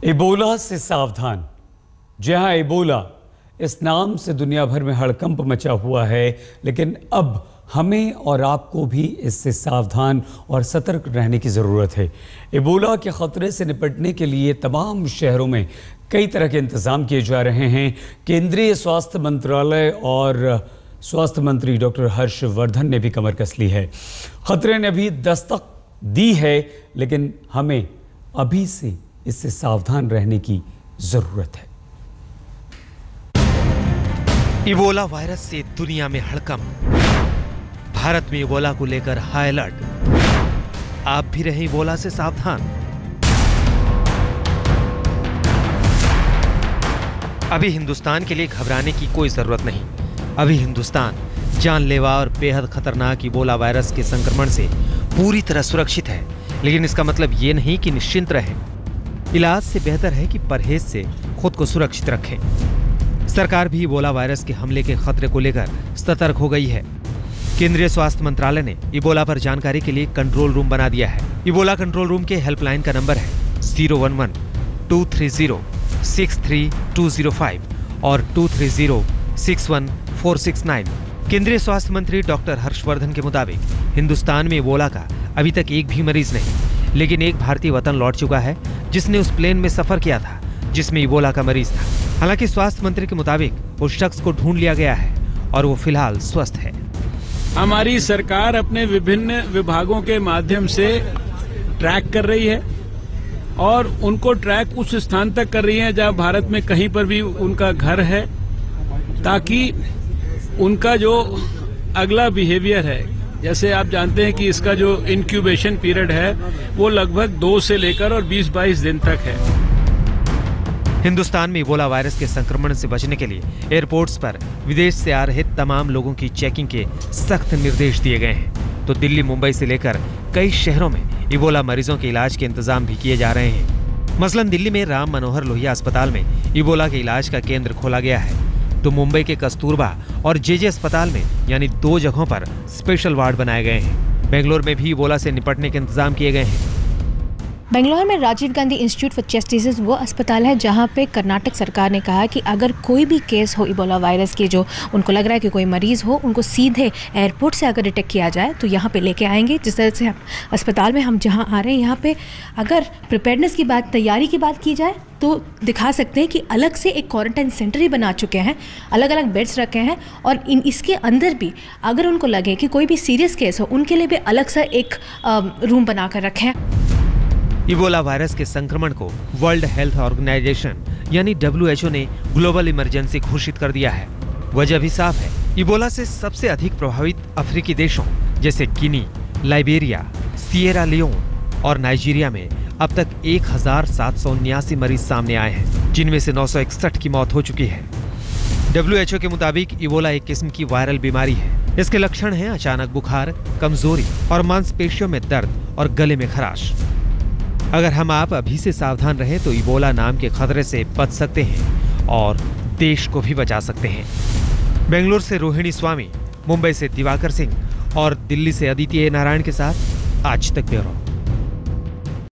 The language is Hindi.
इबोला से सावधान। जहां इबोला इस नाम से दुनिया भर में हड़कंप मचा हुआ है, लेकिन अब हमें और आपको भी इससे सावधान और सतर्क रहने की ज़रूरत है। इबोला के ख़तरे से निपटने के लिए तमाम शहरों में कई तरह के इंतज़ाम किए जा रहे हैं। केंद्रीय स्वास्थ्य मंत्रालय और स्वास्थ्य मंत्री डॉक्टर हर्षवर्धन ने भी कमर कस ली है। ख़तरे ने अभी दस्तक दी है, लेकिन हमें अभी से इससे सावधान रहने की ज़रूरत है। इबोला वायरस से दुनिया में हड़कंप। भारत में इबोला को लेकर हाई अलर्ट। आप भी रहे इबोला से सावधान। अभी हिंदुस्तान के लिए घबराने की कोई जरूरत नहीं। अभी हिंदुस्तान जानलेवा और बेहद खतरनाक इबोला वायरस के संक्रमण से पूरी तरह सुरक्षित है, लेकिन इसका मतलब ये नहीं कि निश्चिंत रहें। इलाज से बेहतर है कि परहेज से खुद को सुरक्षित रखें। सरकार भी इबोला वायरस के हमले के खतरे को लेकर सतर्क हो गई है। केंद्रीय स्वास्थ्य मंत्रालय ने इबोला पर जानकारी के लिए कंट्रोल रूम बना दिया है। इबोला कंट्रोल रूम के हेल्पलाइन का नंबर है 011-230-63205 और 230-61469। केंद्रीय स्वास्थ्य मंत्री डॉक्टर हर्षवर्धन के मुताबिक हिंदुस्तान में इबोला का अभी तक एक भी मरीज नहीं, लेकिन एक भारतीय वतन लौट चुका है जिसने उस प्लेन में सफर किया था जिसमें इबोला का मरीज था। हालांकि स्वास्थ्य मंत्री के मुताबिक उस शख्स को ढूंढ लिया गया है और वो फिलहाल स्वस्थ है। हमारी सरकार अपने विभिन्न विभागों के माध्यम से ट्रैक कर रही है और उनको ट्रैक उस स्थान तक कर रही है जहां भारत में कहीं पर भी उनका घर है, ताकि उनका जो अगला बिहेवियर है, जैसे आप जानते हैं कि इसका जो इंक्यूबेशन पीरियड है वो लगभग 2 से लेकर और 20-22 दिन तक है। हिंदुस्तान में इबोला वायरस के संक्रमण से बचने के लिए एयरपोर्ट्स पर विदेश से आ रहे तमाम लोगों की चेकिंग के सख्त निर्देश दिए गए हैं। तो दिल्ली, मुंबई से लेकर कई शहरों में इबोला मरीजों के इलाज के इंतजाम भी किए जा रहे हैं। मसलन दिल्ली में राम मनोहर लोहिया अस्पताल में इबोला के इलाज का केंद्र खोला गया है, तो मुंबई के कस्तूरबा और जेजे अस्पताल में यानी 2 जगहों पर स्पेशल वार्ड बनाए गए हैं। बेंगलोर में भी इबोला से निपटने के इंतजाम किए गए हैं। बेंगलोर में Rajiv Gandhi institute for chest disease वो अस्पताल है जहां पे कर्नाटक सरकार ने कहा कि अगर कोई भी केस हो इबोला वायरस के, जो उनको लग रहा है कि कोई मरीज़ हो, उनको सीधे एयरपोर्ट से अगर डिटेक्ट किया जाए तो यहाँ पे लेके आएंगे। जिस तरह से अस्पताल में हम जहाँ आ रहे हैं, यहाँ पे अगर प्रिपेयर्डनेस की बात, तैयारी की बात की जाए तो दिखा सकते हैं कि अलग से एक क्वारंटाइन सेंटर ही बना चुके हैं, अलग अलग बेड्स रखे हैं और इसके अंदर भी अगर उनको लगे कि कोई भी सीरियस केस हो, उनके लिए भी अलग सा एक रूम बना कर रखे हैं। इबोला वायरस के संक्रमण को वर्ल्ड हेल्थ ऑर्गेनाइजेशन यानी WHO ने ग्लोबल इमरजेंसी घोषित कर दिया है। वजह भी साफ है। इबोला से सबसे अधिक प्रभावित अफ्रीकी देशों जैसे गिनी, लाइबेरिया, सिएरा लियोन और नाइजीरिया में अब तक 1779 मरीज सामने आए हैं, जिनमें से 961 की मौत हो चुकी है। WHO के मुताबिक इबोला एक किस्म की वायरल बीमारी है। इसके लक्षण हैं अचानक बुखार, कमजोरी और मांसपेशियों में दर्द और गले में खराश। अगर हम आप अभी से सावधान रहे तो इबोला नाम के खतरे से बच सकते हैं और देश को भी बचा सकते हैं। बेंगलुरु से रोहिणी स्वामी, मुंबई से दिवाकर सिंह और दिल्ली से अदिति नारायण के साथ आज तक ब्यूरो।